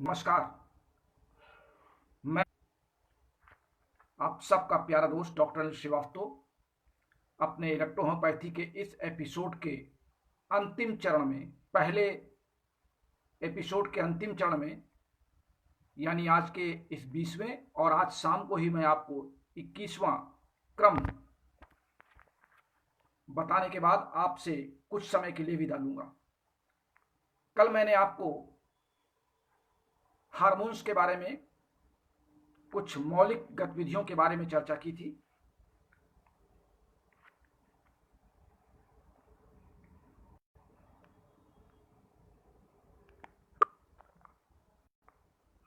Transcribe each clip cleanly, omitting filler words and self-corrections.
नमस्कार। मैं आप सबका प्यारा दोस्त डॉक्टर अनिल श्रीवास्तव अपने इलेक्ट्रोहोम्योपैथी के इस एपिसोड के अंतिम चरण में, पहले एपिसोड के अंतिम चरण में, यानी आज के इस 20वें और आज शाम को ही मैं आपको 21वां क्रम बताने के बाद आपसे कुछ समय के लिए विदा लूंगा। कल मैंने आपको हार्मोन्स के बारे में, कुछ मौलिक गतिविधियों के बारे में चर्चा की थी।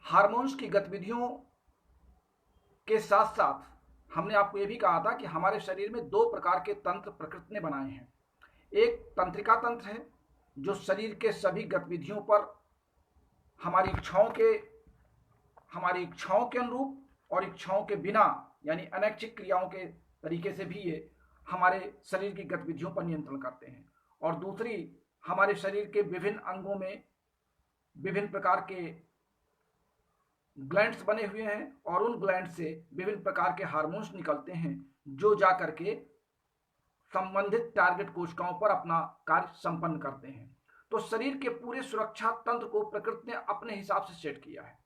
हार्मोन्स की गतिविधियों के साथ साथ हमने आपको यह भी कहा था कि हमारे शरीर में दो प्रकार के तंत्र प्रकृति ने बनाए हैं। एक तंत्रिका तंत्र है जो शरीर के सभी गतिविधियों पर हमारी इच्छाओं के अनुरूप और इच्छाओं के बिना, यानी अनैच्छिक क्रियाओं के तरीके से भी ये हमारे शरीर की गतिविधियों पर नियंत्रण करते हैं। और दूसरी, हमारे शरीर के विभिन्न अंगों में विभिन्न प्रकार के ग्लैंड्स बने हुए हैं और उन ग्लैंड से विभिन्न प्रकार के हार्मोन्स निकलते हैं जो जाकर के संबंधित टारगेट कोशिकाओं पर अपना कार्य संपन्न करते हैं। तो शरीर के पूरे सुरक्षा तंत्र को प्रकृति ने अपने हिसाब से सेट किया है।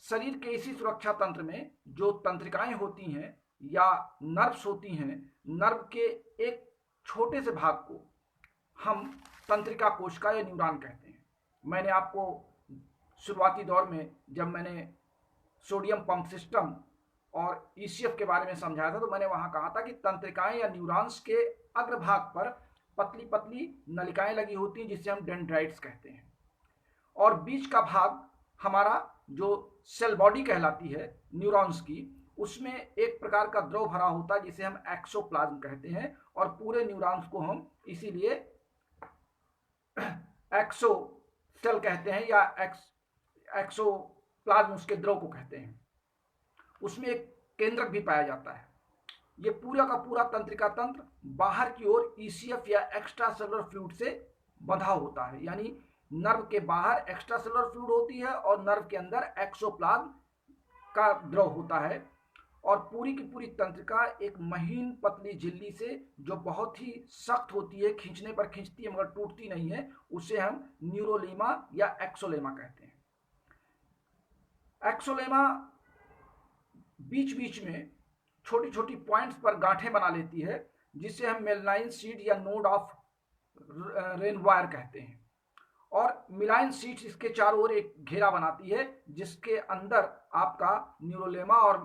शरीर के इसी सुरक्षा तंत्र में जो तंत्रिकाएं होती हैं या नर्व्स होती हैं, नर्व के एक छोटे से भाग को हम तंत्रिका कोशिका या न्यूरॉन कहते हैं। मैंने आपको शुरुआती दौर में जब मैंने सोडियम पंप सिस्टम और ईसीएफ के बारे में समझाया था तो मैंने वहां कहा था कि तंत्रिकाएं या न्यूरॉन्स के अग्रभाग पर पतली पतली नलिकाएं लगी होती हैं जिसे हम डेंड्राइट्स कहते हैं, और बीच का भाग हमारा जो सेल बॉडी कहलाती है न्यूरॉन्स की, उसमें एक प्रकार का द्रव भरा होता है जिसे हम एक्सोप्लाज्म कहते हैं, और पूरे न्यूरॉन्स को हम इसीलिए एक्सो सेल कहते हैं या एक्सोप्लाज्म उसके द्रव को कहते हैं। उसमें एक केंद्रक भी पाया जाता है। ये पूरा का पूरा तंत्रिका तंत्र बाहर की ओर ईसीएफ या एक्स्ट्रा सेलुलर फ्लूइड से बंधा होता है, यानी नर्व के बाहर एक्स्ट्रा सेलुलर फ्लूइड होती है और नर्व के अंदर एक्सोप्लाज्म का द्रव होता है। और पूरी की पूरी तंत्रिका एक महीन पतली झिल्ली से, जो बहुत ही सख्त होती है, खींचने पर खींचती है मगर टूटती नहीं है, उसे हम न्यूरोलेमा या एक्सोलेमा कहते हैं। एक्सोलेमा बीच बीच में छोटी छोटी पॉइंट्स पर गांठें बना लेती है जिसे हम मेलाइन सीड या नोड ऑफ रेनवायर कहते हैं, और मिलाइन सीड्स इसके चारों ओर एक घेरा बनाती है जिसके अंदर आपका न्यूरोलेमा और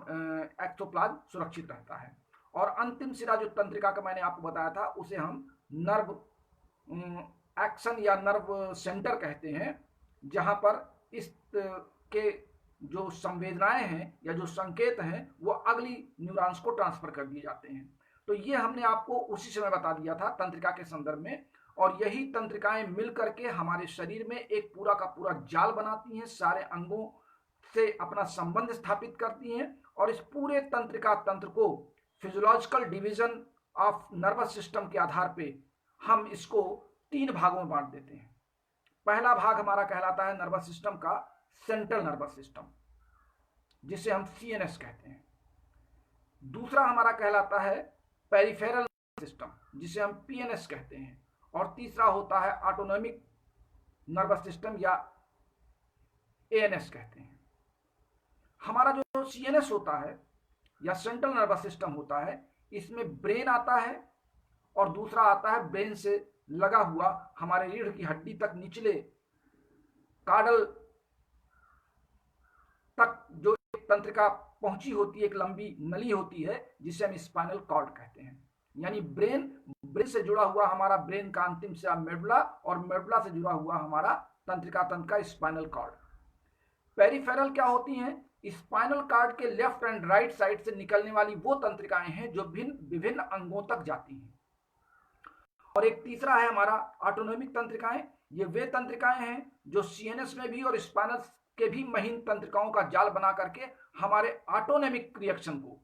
एक्टोप्लाज्म सुरक्षित रहता है। और अंतिम सिरा जो तंत्रिका का मैंने आपको बताया था उसे हम नर्व एक्शन या नर्व सेंटर कहते हैं, जहां पर इस के जो संवेदनाएं हैं या जो संकेत हैं वो अगली न्यूरॉन्स को ट्रांसफर कर दिए जाते हैं। तो ये हमने आपको उसी समय बता दिया था तंत्रिका के संदर्भ में, और यही तंत्रिकाएं मिलकर के हमारे शरीर में एक पूरा का पूरा जाल बनाती हैं, सारे अंगों से अपना संबंध स्थापित करती हैं, और इस पूरे तंत्रिका तंत्र को physiological division of nervous system के आधार पे हम इसको 3 भागों में बांट देते हैं। पहला भाग हमारा कहलाता है नर्वस सिस्टम का सेंट्रल नर्वस सिस्टम, जिसे हम सीएनएस कहते हैं। दूसरा हमारा कहलाता है पेरिफेरल सिस्टम, जिसे हम पीएनएस कहते हैं। और तीसरा होता है ऑटोनॉमिक नर्वस सिस्टम या एएनएस कहते हैं। हमारा जो सीएनएस होता है या सेंट्रल नर्वस सिस्टम होता है, इसमें ब्रेन आता है और दूसरा आता है ब्रेन से लगा हुआ हमारे रीढ़ की हड्डी तक निचले काडल तक जो एक तंत्रिका पहुंची होती है, एक लंबी नली होती है जिसे हम स्पाइनल कॉर्ड कहते हैं। यानी ब्रेन से जुड़ा हुआ हमारा ब्रेन का अंतिम सिरा मेडुला, और मेडुला से जुड़ा हुआ हमारा तंत्रिका तंत्र का स्पाइनल कॉर्ड। पेरिफेरल क्या होती हैं? स्पाइनल कॉर्ड के लेफ्ट एंड राइट साइड से निकलने वाली वो तंत्रिकाएं हैं जो विभिन्न अंगों तक जाती हैं। और एक तीसरा है हमारा ऑटोनॉमिक तंत्रिकाएं। ये वे तंत्रिकाएं हैं जो सीएनएस में भी और स्पाइनल के भी महीन तंत्रिकाओं का जाल बना करके हमारे ऑटोनॉमिक रिएक्शन को,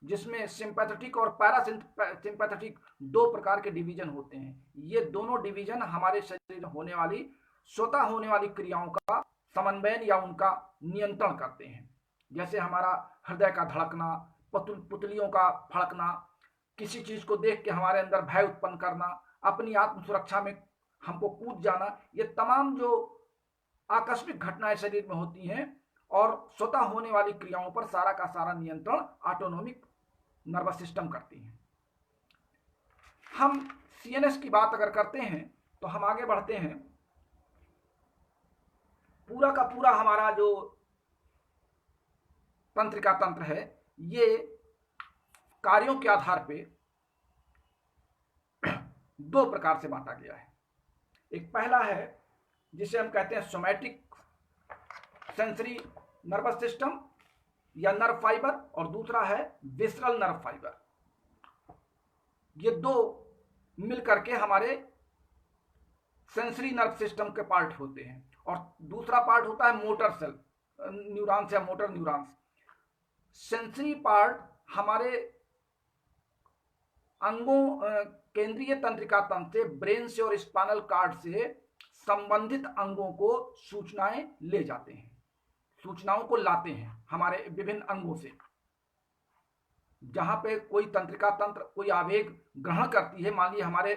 जिसमें सिंपैथेटिक और पैरासिम्पैथेटिक 2 प्रकार के डिवीजन होते हैं, ये दोनों डिवीजन हमारे शरीर में होने वाली स्वतः होने वाली क्रियाओं का समन्वयन या उनका नियंत्रण करते हैं। जैसे हमारा हृदय का धड़कना, पुतलियों का फड़कना, किसी चीज को देख के हमारे अंदर भय उत्पन्न करना, अपनी आत्म सुरक्षा में हमको कूद जाना, ये तमाम जो आकस्मिक घटनाएं शरीर में होती हैं और स्वतः होने वाली क्रियाओं पर सारा का सारा नियंत्रण ऑटोनोमिक नर्वस सिस्टम करती हैं। हम सीएनएस की बात अगर करते हैं तो हम आगे बढ़ते हैं। पूरा का पूरा हमारा जो तंत्रिका तंत्र है ये कार्यों के आधार पे दो प्रकार से बांटा गया है। एक पहला है जिसे हम कहते हैं सोमैटिक सेंसरी नर्वस सिस्टम या नर्व फाइबर, और दूसरा है विसरल नर्व फाइबर। ये दो मिल करके हमारे सेंसरी नर्व सिस्टम के पार्ट होते हैं, और दूसरा पार्ट होता है मोटर सेल न्यूरॉन्स या मोटर न्यूरॉन्स। सेंसरी पार्ट हमारे अंगों, केंद्रीय तंत्रिका तंत्र से, ब्रेन से और स्पाइनल कॉर्ड से संबंधित अंगों को सूचनाएं ले जाते हैं, सूचनाओं को लाते हैं हमारे विभिन्न अंगों से। जहां पे कोई तंत्रिका तंत्र कोई आवेग ग्रहण करती है, मान लीजिए हमारे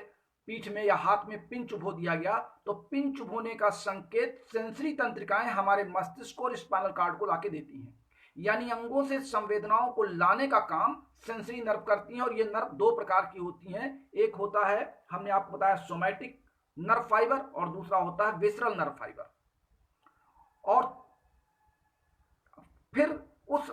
पीठ में या हाथ में पिन चुभो दिया गया, तो पिन चुभोने का संकेत सेंसरी तंत्रिकाएं हमारे मस्तिष्क और स्पाइनल कॉर्ड को लाके देती हैं। यानी अंगों से संवेदनाओं को लाने का काम सेंसरी नर्व करती हैं, और ये नर्व दो प्रकार की होती हैं। एक होता है, हमने आपको बताया, सोमैटिक नर्व फाइबर, और दूसरा होता है विसरल नर्व फाइबर। और फिर उस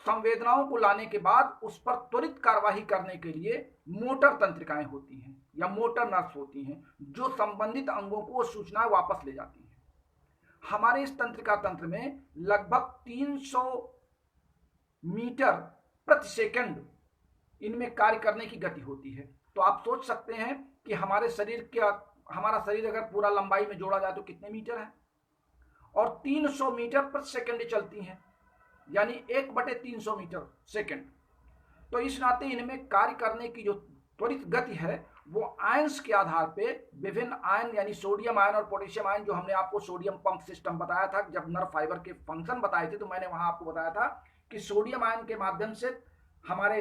संवेदनाओं को लाने के बाद उस पर त्वरित कार्रवाई करने के लिए मोटर तंत्रिकाएं होती हैं या मोटर नर्व्स होती हैं, जो संबंधित अंगों को सूचनाएं वापस ले जाती हैं। हमारे इस तंत्रिका तंत्र में लगभग 300 मीटर प्रति सेकंड इनमें कार्य करने की गति होती है। तो आप सोच सकते हैं कि हमारा शरीर अगर पूरा लंबाई में जोड़ा जाए तो कितने मीटर है, और 300 मीटर प्रति सेकंड चलती हैं, यानी 1/300 मीटर सेकंड। तो इस नाते इनमें कार्य करने की जो त्वरित गति है वो आयंस के आधार पे विभिन्न आयन, यानी सोडियम आयन और पोटेशियम आयन, जो हमने आपको सोडियम पंप सिस्टम बताया था जब नर्व फाइबर के फंक्शन बताए थे, तो मैंने वहां आपको बताया था कि सोडियम आयन के माध्यम से हमारे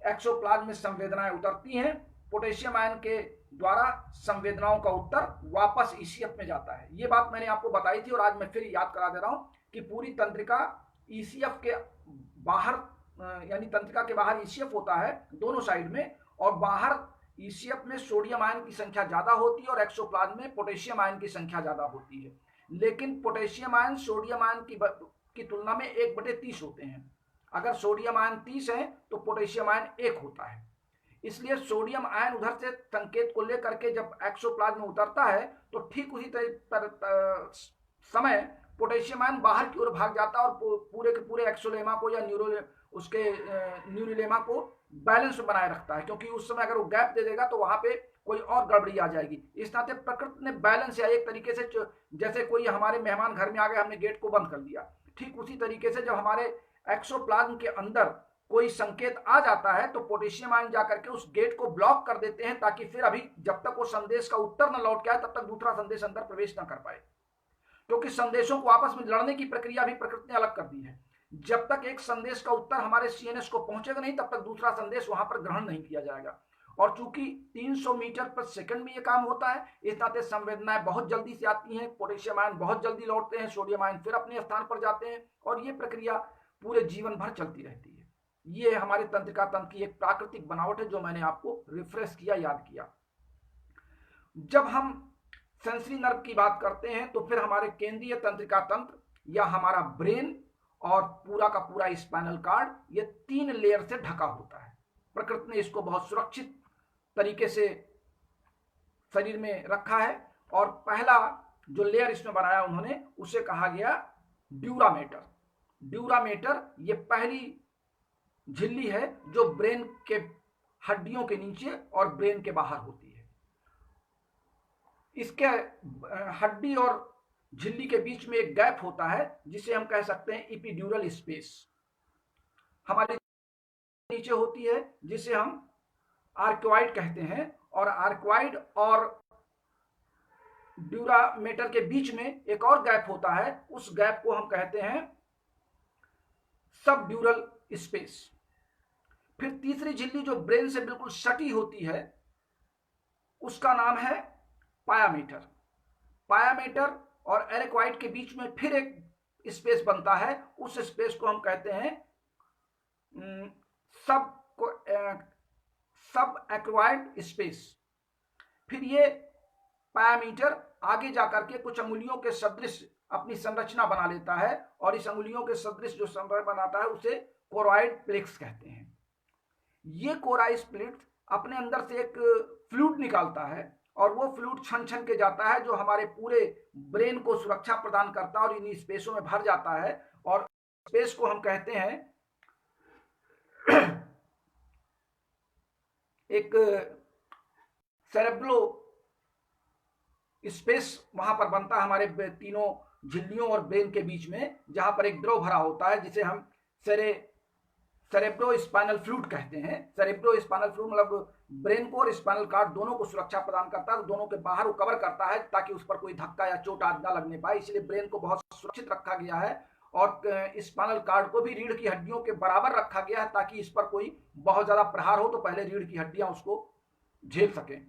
एक्सोप्लाज्म में संवेदनाएं उतरती हैं, पोटेशियम आयन के द्वारा संवेदनाओं का उत्तर वापस ईसीएफ में जाता है। ये बात मैंने आपको बताई थी, और आज मैं फिर याद करा दे रहा हूं कि पूरी तंत्रिका ईसीएफ के बाहर, यानी तंत्रिका के बाहर ईसीएफ होता है दोनों साइड में, और बाहर ईसीएफ में सोडियम आयन की संख्या ज्यादा होती है और एक्सोप्लाज्म में पोटेशियम आयन की संख्या ज्यादा होती है। लेकिन पोटेशियम आयन सोडियम आयन की तुलना में 1/30 होते हैं। अगर सोडियम आयन 30 है तो पोटेशियम आयन 1 होता है। इसलिए सोडियम आयन उधर से संकेत को लेकर के जब एक्सोप्लाज्म में उतरता है तो ठीक उसी समय पोटेशियम आयन बाहर की ओर भाग जाता है और पूरे के पूरे एक्सोलेमा को या न्यूरोलेमा को बैलेंस में बनाए रखता है, क्योंकि उस समय अगर वो गैप दे देगा तो वहां पे कोई और गड़बड़ी आ जाएगी। इस नाते प्रकृति ने बैलेंस, या एक तरीके से जैसे कोई हमारे मेहमान घर में आ गए, हमने गेट को बंद कर दिया, ठीक उसी तरीके से जब हमारे एक्सोप्लाज्म के अंदर कोई संकेत आ जाता है तो पोटेशियम आयन जाकर के उस गेट को ब्लॉक कर देते हैं, ताकि फिर अभी जब तक वो संदेश का उत्तर न लौट के आए तब तक दूसरा संदेश अंदर प्रवेश न कर पाए, क्योंकि संदेशों को आपस में लड़ने की प्रक्रिया भी प्रकृति ने अलग कर दी है। जब तक एक संदेश का उत्तर हमारे सीएनएस को पहुंचेगा नहीं, तब तक दूसरा संदेश वहां पर ग्रहण नहीं किया जाएगा। और चूंकि 300 मीटर प्रति सेकंड में यह काम होता है, इस नाते संवेदनाएं बहुत जल्दी से आती हैं, पोटेशियम आयन बहुत जल्दी लौटते हैं, सोडियम आयन फिर अपने स्थान पर जाते हैं, और ये प्रक्रिया पूरे जीवन भर चलती रहती है। ये हमारे तंत्रिका तंत्र की एक प्राकृतिक बनावट है, जो मैंने आपको रिफ्रेश किया, याद किया। जब हम सेंसरी नर्व की बात करते हैं तो फिर हमारे केंद्रीय तंत्रिका तंत्र या हमारा ब्रेन और पूरा का पूरा स्पाइनल कॉर्ड, ये 3 लेयर से ढका होता है। प्रकृति ने इसको बहुत सुरक्षित तरीके से शरीर में रखा है, और पहला जो लेयर इसमें बनाया उन्होंने, उसे कहा गया ड्यूरामेटर। ड्यूरामेटर ये पहली झिल्ली है जो ब्रेन के हड्डियों के नीचे और ब्रेन के बाहर होती है। इसके हड्डी और झिल्ली के बीच में एक गैप होता है जिसे हम कह सकते हैं एपिड्यूरल स्पेस। हमारी नीचे होती है जिसे हम आर्क्वाइड कहते हैं, और आर्क्वाइड और ड्यूरामेटर के बीच में एक और गैप होता है, उस गैप को हम कहते हैं सब ड्यूरल स्पेस। फिर तीसरी झिल्ली जो ब्रेन से बिल्कुल सटी होती है उसका नाम है पायामेटर। पायामेटर और एरेक्वाइड के बीच में फिर एक स्पेस बनता है, उस स्पेस को हम कहते हैं सब एक्वाइड स्पेस। फिर ये पायामीटर आगे जाकर के कुछ अंगुलियों के सदृश अपनी संरचना बना लेता है, और इस अंगुलियों के सदृश जो संरचना बनाता है उसे कोरॉइड प्लेक्स कहते हैं। ये कोरॉइड प्लेक्स अपने अंदर से एक फ्लूइड निकालता है, और वो फ्लूइड छन छन के जाता है जो हमारे पूरे ब्रेन को सुरक्षा प्रदान करता है और इन स्पेसों में भर जाता है, और स्पेस को हम कहते हैं एक सेरेब्रो स्पेस वहां पर बनता है हमारे तीनों झिल्लियों और ब्रेन के बीच में, जहां पर एक द्रव भरा होता है जिसे हम सेरेब्रो स्पाइनल फ्लूइड कहते हैं। सेरेब्रो स्पाइनल फ्लूइड मतलब ब्रेन को और स्पाइनल कार्ड दोनों को सुरक्षा प्रदान करता है, दोनों के बाहर वो कवर करता है ताकि उस पर कोई धक्का या चोट आदि ना लगने पाए, इसलिए ब्रेन को बहुत सुरक्षित रखा गया है। और स्पाइनल कार्ड को भी रीढ़ की हड्डियों के बराबर रखा गया है ताकि इस पर कोई बहुत ज्यादा प्रहार हो तो पहले रीढ़ की हड्डियां उसको झेल सकें।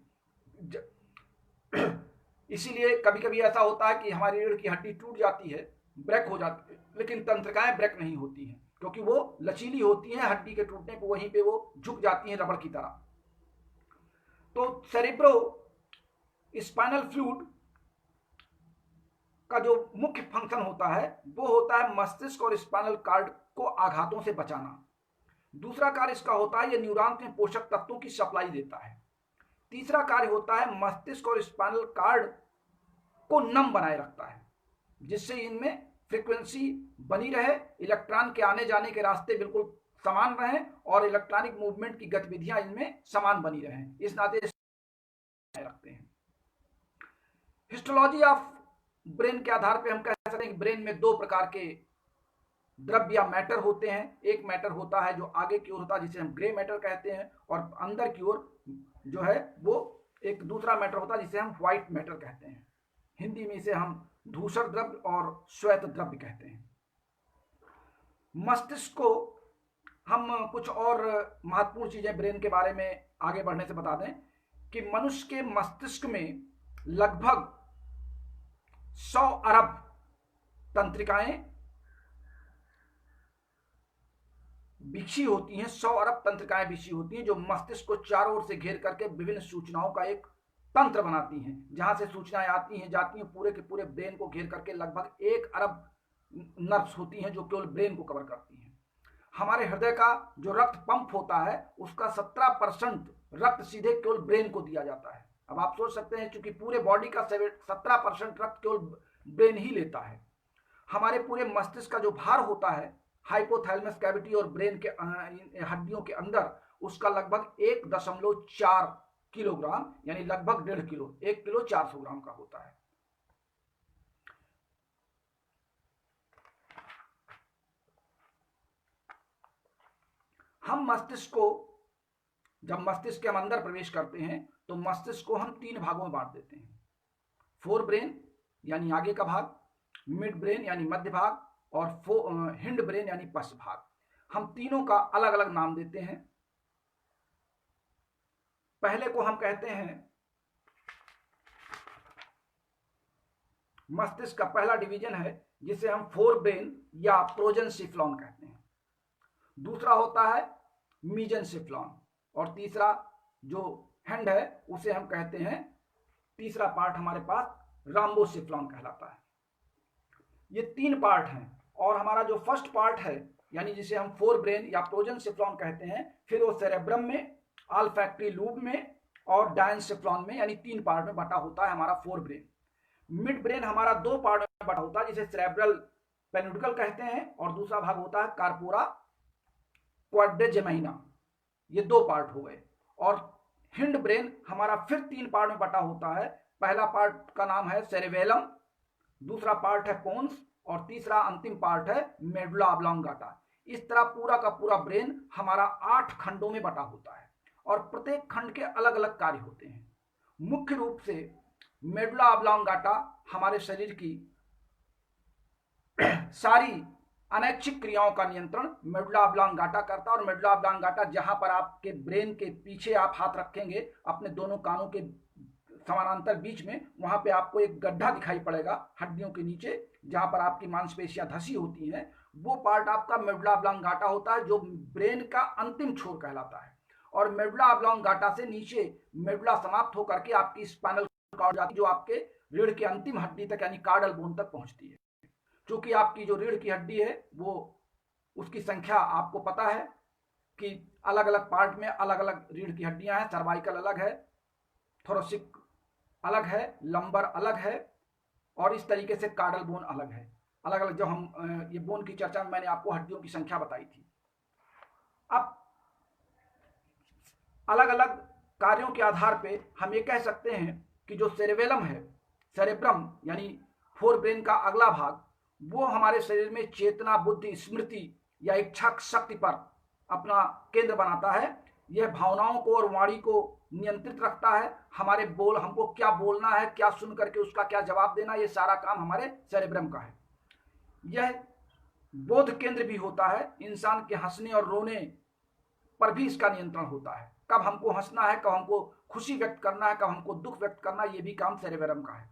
इसीलिए कभी कभी ऐसा होता है कि हमारी रीढ़ की हड्डी टूट जाती है, ब्रेक हो जाती है, लेकिन तंत्रिकाएं ब्रेक नहीं होती हैं क्योंकि वो लचीली होती हैं, हड्डी के टूटने पर वहीं पे वो झुक जाती हैं रबड़ की तरह। तो सेरेब्रो स्पाइनल फ्लूइड का जो मुख्य फंक्शन होता है वो होता है मस्तिष्क और स्पाइनल कार्ड को आघातों से बचाना। दूसरा कार्य इसका होता है ये न्यूरॉन्स में पोषक तत्वों की सप्लाई देता है। तीसरा कार्य होता है मस्तिष्क और स्पाइनल कार्ड को नम बनाए रखता है, जिससे इनमें फ्रीक्वेंसी बनी रहे, इलेक्ट्रॉन के आने जाने के रास्ते बिल्कुल समान रहें और इलेक्ट्रॉनिक मूवमेंट की गतिविधियां इनमें समान बनी रहें, इस नाते रखते हैं। हिस्टोलॉजी ऑफ ब्रेन के आधार पर हम कह सकते हैं कि ब्रेन में दो प्रकार के द्रव्य या मैटर होते हैं। एक मैटर होता है जो आगे की ओर होता है जिसे हम ग्रे मैटर कहते हैं, और अंदर की ओर जो है वो एक दूसरा मैटर होता है जिसे हम व्हाइट मैटर कहते हैं। हिंदी में इसे हम धूसर द्रव्य और श्वेत द्रव्य कहते हैं। मस्तिष्क को हम कुछ और महत्वपूर्ण चीजें ब्रेन के बारे में आगे बढ़ने से बता दें कि मनुष्य के मस्तिष्क में लगभग 100 अरब तंत्रिकाएं बिछी होती हैं। 100 अरब तंत्रिकाएं बिछी होती हैं जो मस्तिष्क को चारों ओर से घेर करके विभिन्न सूचनाओं का एक तंत्र बनाती हैं, जहां से सूचनाएं आती हैं जाती हैं। पूरे के पूरे ब्रेन को घेर करके लगभग 1 अरब नर्व्स होती हैं जो केवल ब्रेन को कवर करती हैं। हमारे हृदय का जो रक्त पंप होता है उसका 17% रक्त सीधे केवल ब्रेन को दिया जाता है। अब आप सोच सकते हैं क्योंकि पूरे बॉडी का 17% रक्त केवल ब्रेन ही लेता है। हमारे पूरे मस्तिष्क का जो भार होता है हाइपोथैलेमस कैविटी और ब्रेन के हड्डियों के अंदर, उसका लगभग 1.4 किलोग्राम यानी लगभग 1.5 किलो, 1 किलो 400 ग्राम का होता है। हम मस्तिष्क को जब मस्तिष्क के हम अंदर प्रवेश करते हैं तो मस्तिष्क को हम 3 भागों में बांट देते हैं। फोर ब्रेन यानी आगे का भाग, मिड ब्रेन यानी मध्य भाग, और हिंड ब्रेन यानी पश्च भाग। हम तीनों का अलग अलग नाम देते हैं। पहले को हम कहते हैं मस्तिष्क का पहला डिवीजन है जिसे हम फोर ब्रेन या प्रोजेनसिफ्लॉन कहते हैं। दूसरा होता है मीजेनसिफ्लॉन, और तीसरा जो हिंड है उसे हम कहते हैं, तीसरा पार्ट हमारे पास राम्बोसिफ्लॉन कहलाता है। ये 3 पार्ट हैं, और हमारा जो फर्स्ट पार्ट है यानी जिसे हम फोर ब्रेन या प्रोजेनसिफ्लॉन कहते हैं, फिर वो सेरेब्रम में, ऑल्फैक्टरी लूब में और डायंसिफ्लॉन में, यानी 3 पार्ट में बटा होता है हमारा फोर ब्रेन। मिड ब्रेन हमारा 2 पार्ट में बटा होता है जिसे सेरेब्रल पेनिडिकल कहते हैं, और दूसरा भाग होता है कार्पोरा क्वाड्रिजेमिना। ये 2 पार्ट हो गए। और हिंड ब्रेन हमारा फिर 3 पार्ट में बटा होता है। पहला पार्ट का नाम है सेरेबेलम, दूसरा पार्ट है पोन्स, और तीसरा अंतिम पार्ट है मेडुला ऑब्लोंगाटा। इस तरह पूरा का पूरा ब्रेन हमारा 8 खंडों में बटा होता है, और प्रत्येक खंड के अलग अलग कार्य होते हैं। मुख्य रूप से मेडुला ऑब्लांगाटा हमारे शरीर की सारी अनैच्छिक क्रियाओं का नियंत्रण मेडुला ऑब्लांगाटा करता है। और मेडुला ऑब्लांगाटा जहां पर आपके ब्रेन के पीछे आप हाथ रखेंगे अपने दोनों कानों के समानांतर बीच में, वहां पे आपको एक गड्ढा दिखाई पड़ेगा हड्डियों के नीचे, जहां पर आपकी मांसपेशियां धसी होती हैं। वो पार्ट आपका मेडुला ऑब्लांगाटा होता है, जो ब्रेन का अंतिम छोर कहलाता है। और मेडुला ऑब्लांगाटा से नीचे मेडुला समाप्त होकर के आपकी स्पाइनल कॉर्ड जाती है, जो आपके रीढ़ की अंतिम हड्डी तक यानी कार्डल बोन तक पहुंचती है। क्योंकि आपकी जो रीढ़ की हड्डी है वो, उसकी संख्या आपको पता है कि अलग अलग पार्ट में अलग अलग रीढ़ की हड्डियां हैं। सर्वाइकल अलग है, थोरेसिक अलग है, लंबर अलग है, और इस तरीके से कार्डल बोन अलग है। अलग अलग, जब हम ये बोन की चर्चा में मैंने आपको हड्डियों की संख्या बताई थी। अब अलग अलग कार्यों के आधार पे हम ये कह सकते हैं कि जो सेरेबेलम है, सेरेब्रम यानी फोर ब्रेन का अगला भाग, वो हमारे शरीर में चेतना, बुद्धि, स्मृति या इच्छा शक्ति पर अपना केंद्र बनाता है। यह भावनाओं को और वाणी को नियंत्रित रखता है। हमारे हमको क्या बोलना है, क्या सुन करके उसका क्या जवाब देना, ये सारा काम हमारे सेरेब्रम का है। यह बोध केंद्र भी होता है। इंसान के हंसने और रोने पर भी इसका नियंत्रण होता है। कब हमको हंसना है, कब हमको खुशी व्यक्त करना है, कब हमको दुख व्यक्त करना है, ये भी काम सेरेब्रम का है।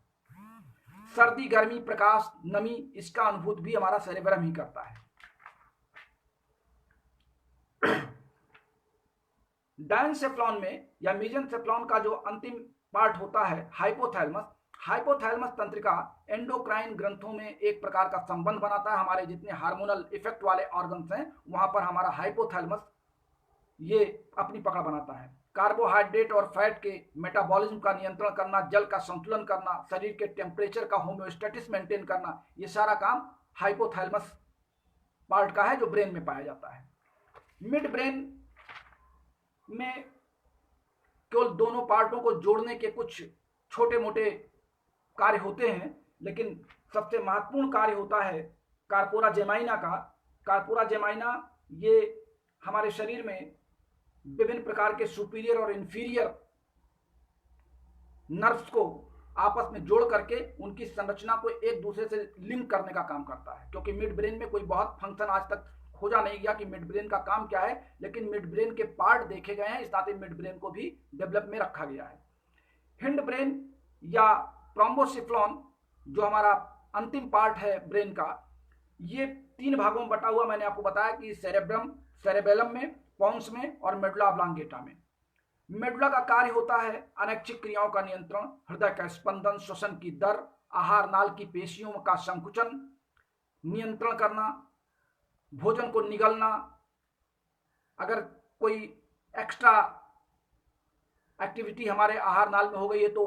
सर्दी, गर्मी, प्रकाश, नमी, इसका अनुभूत भी हमारा सेरेब्रम ही करता है। डायनसेफ्लॉन में या मेसेनसेफ्लॉन का जो अंतिम पार्ट होता है हाइपोथैलेमस, हाइपोथैलेमस तंत्रिका एंडोक्राइन ग्रंथों में एक प्रकार का संबंध बनाता है। हमारे जितने हार्मोनल इफेक्ट वाले ऑर्गन्स हैं, वहां पर हमारा हाइपोथैलेमस ये अपनी पकड़ बनाता है। कार्बोहाइड्रेट और फैट के मेटाबॉलिज्म का नियंत्रण करना, जल का संतुलन करना, शरीर के टेम्परेचर का होम्योस्टेटिस मेंटेन करना, ये सारा काम हाइपोथैलेमस पार्ट का है, जो ब्रेन में पाया जाता है। मिड ब्रेन में केवल दोनों पार्टों को जोड़ने के कुछ छोटे मोटे कार्य होते हैं, लेकिन सबसे महत्वपूर्ण कार्य होता है कार्पोरा जेमाइना का। कार्पोरा जेमाइना ये हमारे शरीर में विभिन्न प्रकार के सुपीरियर और इंफीरियर नर्व्स को आपस में जोड़ करके उनकी संरचना को एक दूसरे से लिंक करने का काम करता है। क्योंकि मिड ब्रेन में कोई बहुत फंक्शन आज तक खोजा नहीं गया कि मिड ब्रेन का काम क्या है, लेकिन मिड ब्रेन के पार्ट देखे गए हैं, इस नाते मिड ब्रेन को भी डेवलप में रखा गया है। हिंड ब्रेन या ट्रोम्बोसिफ्लॉन जो हमारा अंतिम पार्ट है ब्रेन का, ये 3 भागों में बटा हुआ। मैंने आपको बताया कि सेरेबेलम में, पोन्स में और मेडुला ऑब्लांगेटा में। मेडुला का कार्य होता है अनैच्छिक क्रियाओं का नियंत्रण, हृदय का स्पंदन, श्वसन की दर, आहार नाल की पेशियों का संकुचन, नियंत्रण करना, भोजन को निगलना, अगर कोई एक्स्ट्रा एक्टिविटी हमारे आहार नाल में हो गई है तो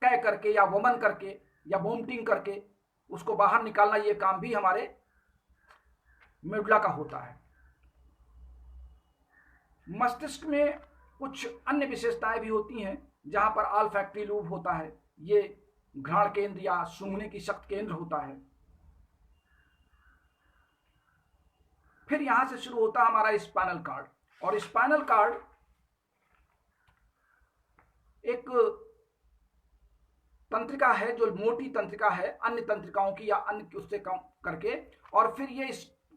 कह करके या वमन करके या वोमिटिंग करके उसको बाहर निकालना, ये काम भी हमारे मेडुला का होता है। मस्तिष्क में कुछ अन्य विशेषताएं भी होती हैं, जहां पर ऑल्फैक्टरी लूब होता है, ये घ्राण केंद्र या सूंघने की शक्ति केंद्र होता है। फिर यहां से शुरू होता है हमारा स्पाइनल कार्ड। और स्पाइनल कार्ड एक तंत्रिका है जो मोटी तंत्रिका है, अन्य तंत्रिकाओं की या अन्य उससे कम करके, और फिर ये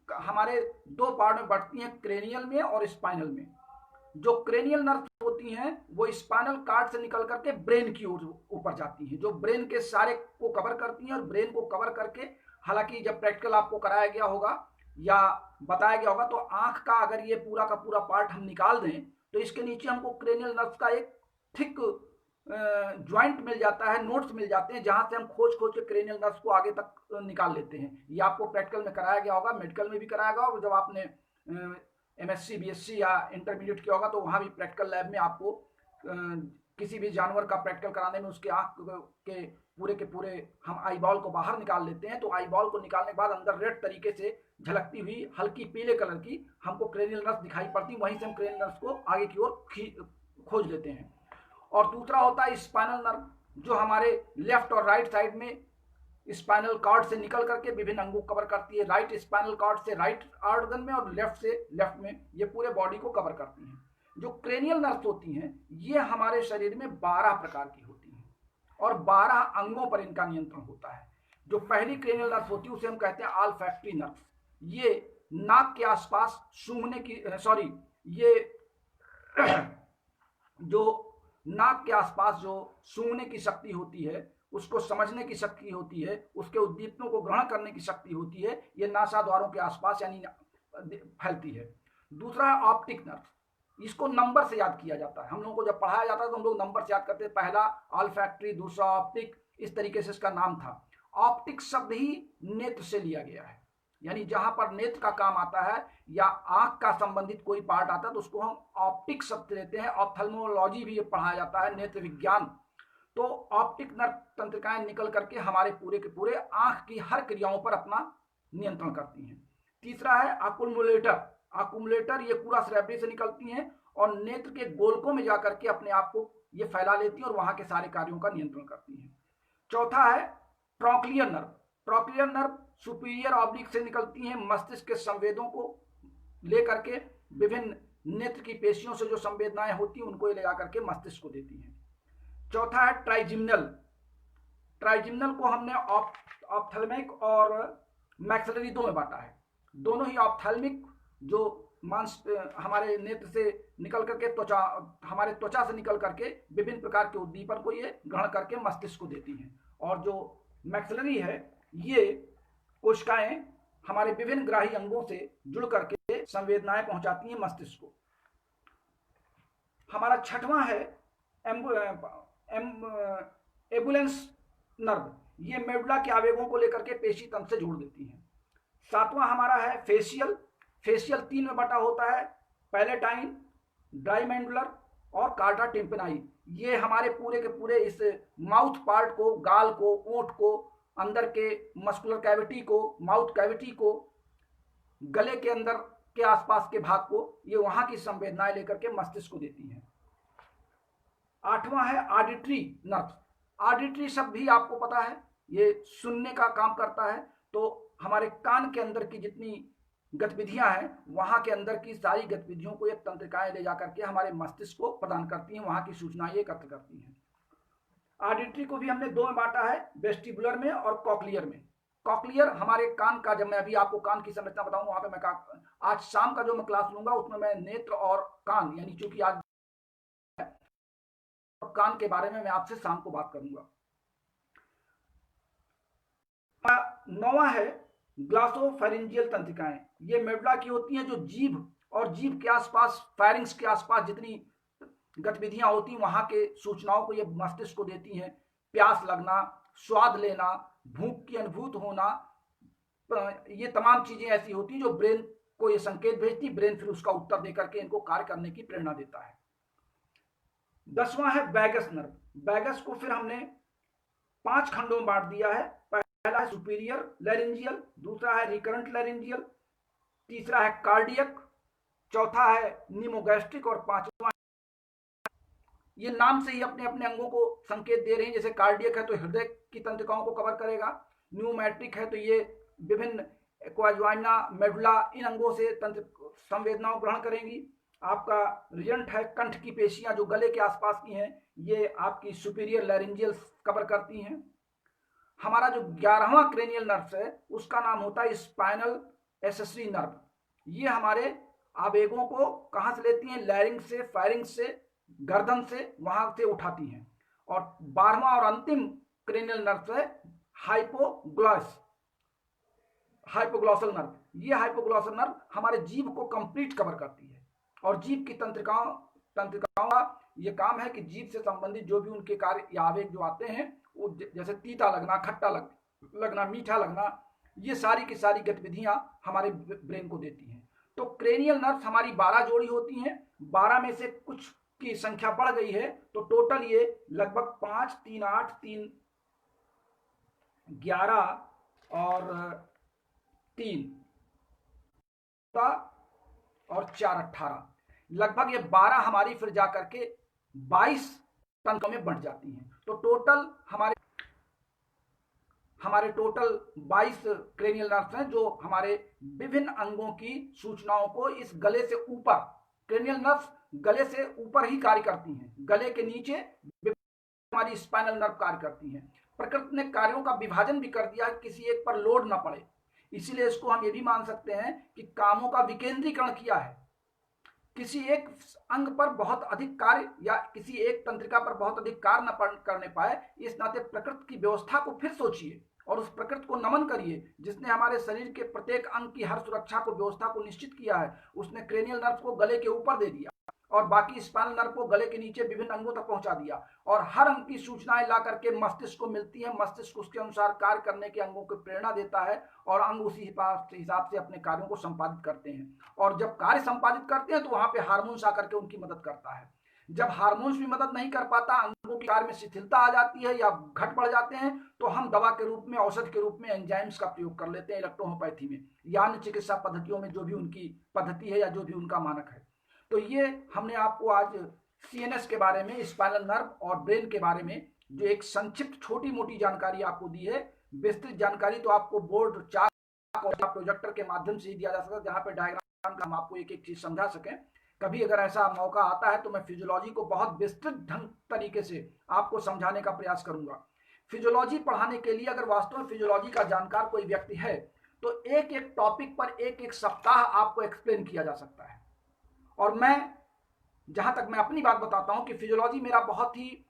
हमारे 2 पार्ट में बढ़ती हैं, क्रेनियल में और स्पाइनल में। जो क्रेनियल नर्व होती हैं वो स्पाइनल कार्ड से निकल करके ब्रेन की ओर ऊपर जाती हैं, जो ब्रेन के सारे को कवर करती हैं। और ब्रेन को कवर करके, हालांकि जब प्रैक्टिकल आपको कराया गया होगा या बताया गया होगा, तो आंख का अगर ये पूरा का पूरा पार्ट हम निकाल दें तो इसके नीचे हमको क्रेनियल नर्व का एक थिक ज्वाइंट मिल जाता है, नोट्स मिल जाते हैं, जहां से हम खोज खोज के क्रेनियल नर्व्स को आगे तक निकाल लेते हैं। ये आपको प्रैक्टिकल में कराया गया होगा, मेडिकल में भी कराया गया होगा। जब आपने MSc BSc या इंटरमीडिएट किया होगा तो वहां भी प्रैक्टिकल लैब में आपको किसी भी जानवर का प्रैक्टिकल कराने में उसके आंख के पूरे हम आई बॉल को बाहर निकाल लेते हैं। तो आई बॉल को निकालने के बाद अंदर रेड तरीके से झलकती हुई हल्की पीले कलर की हमको क्रेनियल नर्व्स दिखाई पड़ती, वहीं से हम क्रेनियल नर्व्स को आगे की ओर खोज लेते हैं। और दूसरा होता है स्पाइनल नर्व, जो हमारे लेफ्ट और राइट साइड में स्पाइनल कॉर्ड से निकल करके विभिन्न अंगों को कवर करती है। राइट स्पाइनल कॉर्ड से राइट ऑर्गन में और लेफ्ट से लेफ्ट में, ये पूरे बॉडी को कवर करती हैं। जो क्रेनियल नर्व्स होती हैं ये हमारे शरीर में 12 प्रकार की होती हैं। और 12 अंगों पर इनका नियंत्रण होता है। जो पहली क्रेनियल नर्व होती है उसे हम कहते हैं ऑल्फैक्टरी नर्व। ये नाक के आसपास सूंघने की ये जो नाक के आसपास जो सूंघने की शक्ति होती है, उसको समझने की शक्ति होती है, उसके उद्दीपनों को ग्रहण करने की शक्ति होती है, ये नासाद्वारों के आसपास यानी फैलती है। दूसरा है ऑप्टिक नर्व। इसको नंबर से याद किया जाता है। हम लोगों को जब पढ़ाया जाता है तो हम लोग नंबर से याद करते हैं, पहला ऑल्फैक्टरी, दूसरा ऑप्टिक, इस तरीके से इसका नाम था। ऑप्टिक शब्द ही नेत्र से लिया गया है, यानी जहां पर नेत्र का काम आता है या आंख का संबंधित कोई पार्ट आता है तो उसको हम ऑप्टिक शब्द लेते हैं। ऑप्थेल्मोलॉजी भी ये पढ़ाया जाता है, नेत्र विज्ञान। तो ऑप्टिक नर्व तंत्रिकाएं निकल करके हमारे पूरे के पूरे आंख की हर क्रियाओं पर अपना नियंत्रण करती हैं। तीसरा है अकुमुलेटर। अकुमुलेटर ये पूरा सेरेब्रम से निकलती हैं और नेत्र के गोलकों में जाकर के अपने आप को ये फैला लेती हैं और वहां के सारे कार्यों का नियंत्रण करती हैं। चौथा है trochlear nerve. Trochlear nerve superior oblique से निकलती हैं, मस्तिष्क के संवेदों को लेकर के विभिन्न नेत्र की पेशियों से जो संवेदनाएं होती हैं उनको ले जाकर के मस्तिष्क को देती हैं। चौथा है ट्राइजिमिनल। ट्राइजिमिनल को हमने ऑप्थेल्मिक और मैक्सिलरी दो में बांटा है। दोनों ही ऑप्थेल्मिक जो मांस हमारे नेत्र से निकल करके हमारे त्वचा से निकल करके विभिन्न प्रकार के उद्दीपन को ये ग्रहण करके मस्तिष्क को देती हैं, और जो मैक्सिलरी है ये कोशिकाएं हमारे विभिन्न ग्राही अंगों से जुड़ करके संवेदनाएं पहुंचाती हैं मस्तिष्क को। हमारा छठवां है एम्बुलेंस नर्व। ये मेडुला के आवेगों को लेकर के पेशी तंत्र से जोड़ देती हैं। सातवां हमारा है फेशियल। फेशियल 3 में बटा होता है, पैलेटाइन, ड्राइमेंडुलर और कार्टा टिम्पेनाई। ये हमारे पूरे के पूरे इस माउथ पार्ट को, गाल को, ओंठ को, अंदर के मस्कुलर कैविटी को, माउथ कैविटी को, गले के अंदर के आसपास के भाग को, ये वहां की संवेदनाएं लेकर के मस्तिष्क को देती हैं। आठवां है ऑडिटरी नर्व। ऑडिटरी शब्द भी आपको पता है, ये सुनने का काम करता है। तो हमारे कान के अंदर की जितनी गतिविधियां हैं वहां के अंदर की सारी गतिविधियों को ये तंत्रिकाएं ले जाकर के हमारे मस्तिष्क को प्रदान करती हैं, वहां की सूचनाएं एकत्र करती हैं। ऑडिटरी को भी हमने दो में बांटा है, वेस्टिबुलर में और कॉक्लियर में। कॉक्लियर हमारे कान का, जब मैं अभी आपको कान की संरचना बताऊंगा वहां पे मैं आज शाम का जो मैं क्लास लूंगा उसमें मैं नेत्र और कान, यानी चूंकि आज कान के बारे में मैं आपसे शाम को बात करूंगा। नौवां है ग्लासोफेरिंजियल तंत्रिकाएं। ये मेडुला की होती हैं, जो जीभ और जीभ के आसपास, फायरिंग्स के आसपास जितनी गतिविधियां होती हैं वहां के सूचनाओं को ये मस्तिष्क को देती हैं। प्यास लगना, स्वाद लेना, भूख की अनुभूति होना, ये तमाम चीजें ऐसी होती हैं जो ब्रेन को ये संकेत भेजती, ब्रेन फिर उसका उत्तर देकर के इनको कार्य करने की प्रेरणा देता है। 10वां है वैगस नर्व। वैगस को फिर हमने 5 खंडों में बांट दिया है। पहला है सुपीरियर लैरिंजियल, दूसरा है रिकरेंट लैरिंजियल, तीसरा है कार्डियक, चौथा है निमोगैस्ट्रिक और पांचवा, ये नाम से ही अपने अपने अंगों को संकेत दे रहे हैं। जैसे कार्डियक है तो हृदय की तंत्रिकाओं को कवर करेगा, न्यूमैट्रिक है तो ये विभिन्न क्वाड्राइना, मेडुला, इन अंगों से तंत्र संवेदनाओं ग्रहण करेंगी। आपका रिजंट है, कंठ की पेशियां जो गले के आसपास की हैं, ये आपकी सुपीरियर लैरिंजियल कवर करती हैं। हमारा जो 11वां क्रेनियल नर्व है उसका नाम होता है स्पाइनल एसेसरी नर्व। ये हमारे आवेगों को कहां से लेती हैं? लैरिंग से, फायरिंग से, गर्दन से, वहां से उठाती हैं। और 12वां और अंतिम क्रेनियल नर्व है हाइपोग्लॉसल नर्व। ये हाइपोग्लॉसल नर्व हमारे जीभ को कंप्लीट कवर करती है, और जीभ की तंत्रिकाओं का ये काम है कि जीभ से संबंधित जो भी उनके कार्य या आवेग जो आते हैं, वो जैसे तीता लगना, खट्टा लगना, मीठा लगना, ये सारी की सारी गतिविधियां हमारे ब्रेन को देती हैं। तो क्रेनियल नर्व्स हमारी 12 जोड़ी होती हैं। 12 में से कुछ की संख्या बढ़ गई है, तो टोटल ये लगभग 5, 3, 8, 3, 11 और 3 और 4, 18, लगभग ये 12 हमारी फिर जाकर के 22 तंत्रों में बंट जाती हैं। तो टोटल हमारे टोटल 22 क्रेनियल नर्व्स हैं जो हमारे विभिन्न अंगों की सूचनाओं को इस गले से ऊपर, क्रेनियल नर्व्स गले से ऊपर ही कार्य करती हैं, गले के नीचे हमारी स्पाइनल नर्व कार्य करती हैं। प्रकृति ने कार्यों का विभाजन भी कर दिया है, किसी एक पर लोड ना पड़े, इसीलिए इसको हम ये भी मान सकते हैं कि कामों का विकेंद्रीकरण किया है। किसी एक अंग पर बहुत अधिक कार्य या किसी एक तंत्रिका पर बहुत अधिक कार्य न करने पाए, इस नाते प्रकृति की व्यवस्था को फिर सोचिए और उस प्रकृति को नमन करिए जिसने हमारे शरीर के प्रत्येक अंग की हर सुरक्षा को, व्यवस्था को निश्चित किया है। उसने क्रेनियल नर्व को गले के ऊपर दे दिया और बाकी स्पाइनल नर्व को गले के नीचे विभिन्न अंगों तक पहुंचा दिया, और हर अंग की सूचनाएं ला करके मस्तिष्क को मिलती है। मस्तिष्क उसके अनुसार कार्य करने के अंगों को प्रेरणा देता है और अंग उसी हिसाब से अपने कार्यों को संपादित करते हैं। और जब कार्य संपादित करते हैं तो वहां पे हार्मोन्स आकर के उनकी मदद करता है। जब हार्मोन्स भी मदद नहीं कर पाता, अंगों के कार्य में शिथिलता आ जाती है या घट बढ़ जाते हैं, तो हम दवा के रूप में, औषध के रूप में एंजाइम्स का प्रयोग कर लेते हैं इलेक्ट्रोहोम्योपैथी में या अन्य चिकित्सा पद्धतियों में, जो भी उनकी पद्धति है या जो भी उनका मानक है। तो ये हमने आपको आज सीएनएस के बारे में, स्पाइनल नर्व और ब्रेन के बारे में जो एक संक्षिप्त छोटी मोटी जानकारी आपको दी है। विस्तृत जानकारी तो आपको बोर्ड चार्ट और प्रोजेक्टर के माध्यम से ही दिया जा सकता है, जहाँ पे डायग्राम का हम आपको एक एक चीज समझा सकें। कभी अगर ऐसा मौका आता है तो मैं फिजियोलॉजी को बहुत विस्तृत ढंग तरीके से आपको समझाने का प्रयास करूंगा। फिजियोलॉजी पढ़ाने के लिए अगर वास्तव में फिजियोलॉजी का जानकार कोई व्यक्ति है तो एक एक टॉपिक पर एक एक सप्ताह आपको एक्सप्लेन किया जा सकता है। और मैं जहां तक मैं अपनी बात बताता हूं कि फिजियोलॉजी मेरा बहुत ही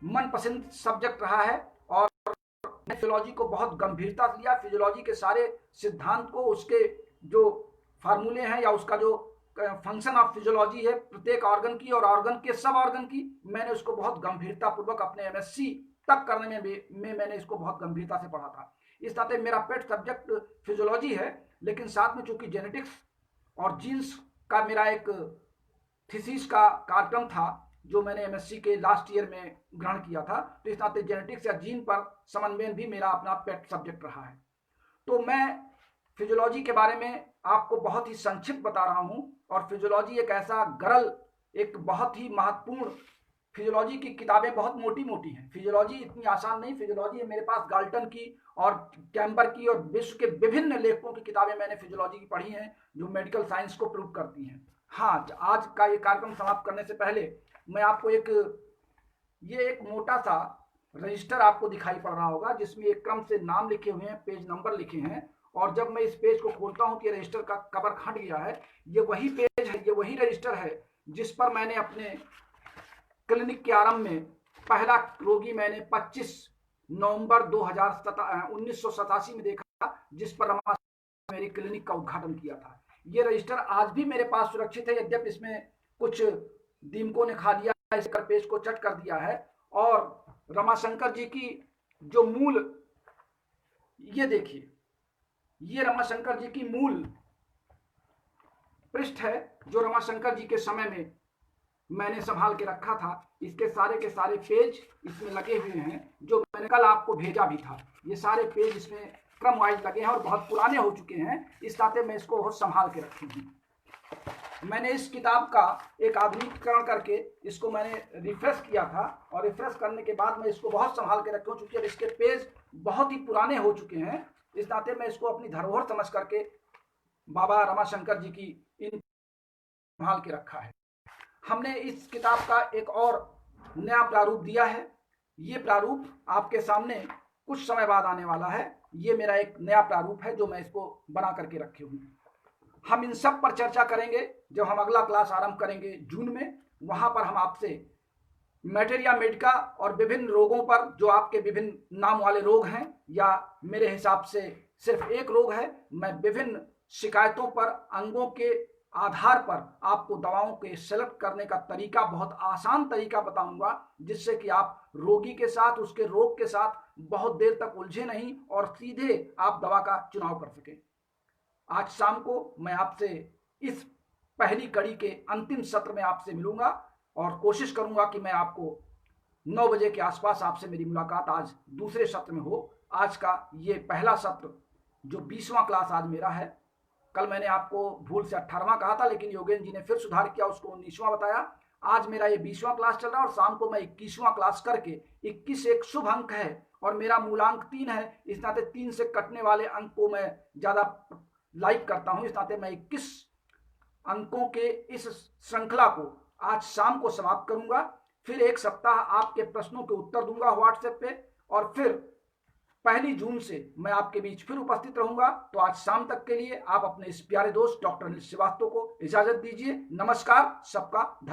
मनपसंद सब्जेक्ट रहा है और मैंने फिजियोलॉजी को बहुत गंभीरता से लिया। फिजियोलॉजी के सारे सिद्धांत को, उसके जो फार्मूले हैं या उसका जो फंक्शन ऑफ फिजियोलॉजी है प्रत्येक ऑर्गन की और ऑर्गन के सब ऑर्गन की, मैंने उसको बहुत गंभीरता पूर्वक अपने एमएससी तक करने में मैंने इसको बहुत गंभीरता से पढ़ा था। इस नाते मेरा पेट सब्जेक्ट फिजियोलॉजी है, लेकिन साथ में चूंकि जेनेटिक्स और जीन्स का मेरा एक थीसिस का कार्यक्रम था जो मैंने एमएससी के लास्ट ईयर में ग्रहण किया था, तो इस नाते जेनेटिक्स या जीन पर समन्वय भी मेरा अपना पेट सब्जेक्ट रहा है। तो मैं फिजियोलॉजी के बारे में आपको बहुत ही संक्षिप्त बता रहा हूं। और फिजियोलॉजी एक ऐसा गरल, एक बहुत ही महत्वपूर्ण, फिजियोलॉजी की किताबें बहुत मोटी मोटी हैं। फिजियोलॉजी इतनी आसान नहीं। फिजियोलॉजी मेरे पास गाल्टन की और कैम्बर की और विश्व के विभिन्न लेखकों की किताबें मैंने फिजियोलॉजी की पढ़ी हैं जो मेडिकल साइंस को प्रूव करती हैं। हाँ, आज का ये कार्यक्रम समाप्त करने से पहले मैं आपको एक मोटा सा रजिस्टर आपको दिखाई पड़ रहा होगा जिसमें एक क्रम से नाम लिखे हुए हैं, पेज नंबर लिखे हैं, और जब मैं इस पेज को खोलता हूं कि रजिस्टर का कवर हट गया है। ये वही पेज है, ये वही रजिस्टर है जिस पर मैंने अपने क्लिनिक के आरंभ में पहला रोगी मैंने 25 नवंबर 1987 में देखा, जिस पर मेरी क्लिनिक का उद्घाटन किया था। ये रजिस्टर आज भी मेरे पास सुरक्षित है, यद्यपि इसमें कुछ दीमकों ने खा लिया, इस पेज को चट कर दिया है। और रमाशंकर जी की जो मूल, ये देखिए, ये रमाशंकर जी की मूल पृष्ठ है जो रमाशंकर जी के समय में मैंने संभाल के रखा था। इसके सारे के सारे पेज इसमें लगे हुए हैं जो मैंने कल आपको भेजा भी था। ये सारे पेज इसमें क्रम वाइज लगे हैं और बहुत पुराने हो चुके हैं, इस नाते मैं इसको बहुत संभाल के रखी हूँ। मैंने इस किताब का एक आधुनिकीकरण करके इसको मैंने रिफ्रेश किया था और रिफ्रेश करने के बाद मैं इसको बहुत संभाल के रखा हूँ, क्योंकि अब इसके पेज बहुत ही पुराने हो चुके हैं। इस नाते मैं इसको अपनी धरोहर समझ करके बाबा रमाशंकर जी की इन संभाल के रखा है। हमने इस किताब का एक और नया प्रारूप दिया है। ये प्रारूप आपके सामने कुछ समय बाद आने वाला है। ये मेरा एक नया प्रारूप है जो मैं इसको बना करके रखे हूँ। हम इन सब पर चर्चा करेंगे जब हम अगला क्लास आरंभ करेंगे जून में। वहां पर हम आपसे मैटेरिया मेडिका और विभिन्न रोगों पर, जो आपके विभिन्न नाम वाले रोग हैं या मेरे हिसाब से सिर्फ एक रोग है, मैं विभिन्न शिकायतों पर अंगों के आधार पर आपको दवाओं के सेलेक्ट करने का तरीका, बहुत आसान तरीका बताऊंगा, जिससे कि आप रोगी के साथ, उसके रोग के साथ बहुत देर तक उलझे नहीं और सीधे आप दवा का चुनाव कर सकें। आज शाम को मैं आपसे इस पहली कड़ी के अंतिम सत्र में आपसे मिलूंगा और कोशिश करूंगा कि मैं आपको 9 बजे के आसपास आपसे मेरी मुलाकात आज दूसरे सत्र में हो। आज का ये पहला सत्र जो 20वां क्लास आज मेरा है। कल मैंने आपको भूल से 18वां कहा था, लेकिन योगेंद्र जी ने फिर सुधार किया, उसको 19वां बताया। आज मेरा ये 20वां क्लास चल रहा है और शाम को मैं 21वां क्लास करके, 21 एक शुभ अंक है और मेरा मूलांक 3 है, इस नाते 3 से कटने वाले अंक को मैं ज्यादा लाइक करता हूं। इस नाते मैं 21 अंकों के इस श्रृंखला को आज शाम को समाप्त करूंगा। फिर एक सप्ताह आपके प्रश्नों के उत्तर दूंगा व्हाट्सएप पे, और फिर 1 जून से मैं आपके बीच फिर उपस्थित रहूंगा। तो आज शाम तक के लिए आप अपने इस प्यारे दोस्त डॉक्टर अनिल श्रीवास्तव को इजाजत दीजिए। नमस्कार, सबका धन्यवाद।